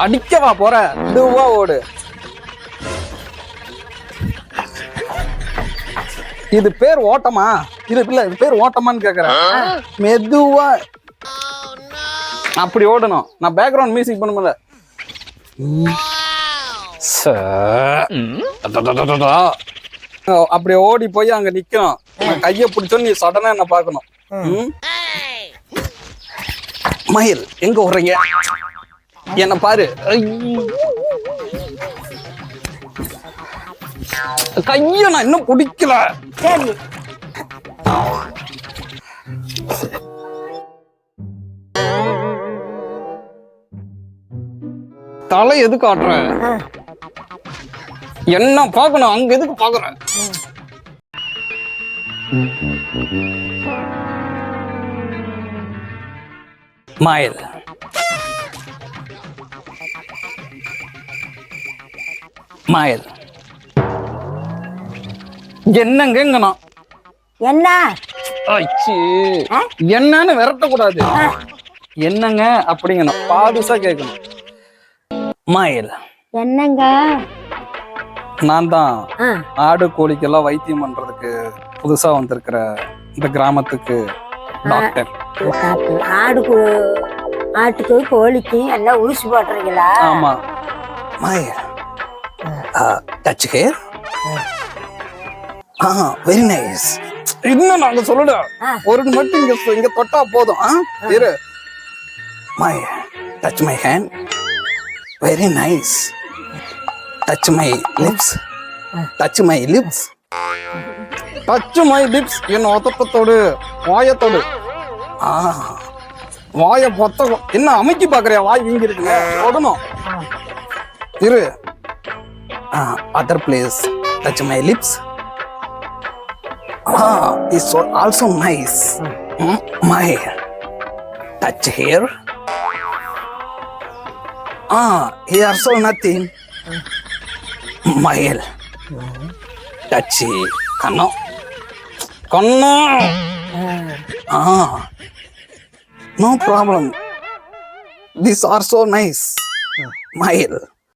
அடிக்கவா போற? மெதுவா ஓடு. இது பேர் ஓட்டமா? இது இல்ல, இது பேர் ஓட்டமான்னு கேக்குறேன். மெதுவா அப்படி ஓடணும். நான் பேக்ரவுண்ட் மியூசிக் பண்ணும்ல. அப்படி ஓடி போய் அங்க நிக்கணும். கைய பிடிச்சோன்னு நீ சடனா என்ன பாக்கணும். மயில் எங்க ஓடுறீங்க? என்ன பாரு. கைய நான் இன்னும் பிடிக்கல. சரி. தலை எதுக்கு ஆட்டுற? என்ன பாக்கணும், அங்க எதுக்கு பாக்குற? மயில் மயில் என்னங்கண்ணா? என்ன என்னன்னு விரட்டக்கூடாது. என்னங்க அப்படிங்கணும், பாதுசா கேட்கணும். மயில் என்னங்க? நான் தான் ஆடு கோழிக்கெல்லாம் வைத்தியம் பண்றதுக்கு புதுசா வந்திருக்கிற இந்த கிராமத்துக்கு டாக்டர். ஆட்டுக்கு கோழிக்கு எல்லாம் ஊசி போடுறீங்களா? ஆமா. மயில் டச் ஹேர். Very nice. இன்னும் நாங்க சொல்லுடா, ஒரு மட்டும் இங்க தொட்டா போதும். இரு. மயில் touch my hand. Very nice. Touch my lips. Touch my lips. Touch my lips. என்ன ஒத்தத்தோடு வாயத்தோடு. வாய பொத்த. என்ன அமைக்கி பாக்குறியா? வாய் வீங்கி இருக்குங்க. தொடணும். இரு. Other place. Touch my lips. It's also nice. My touch here. Here so nothing. Mile touchy kanno no problem, these are so nice. Mile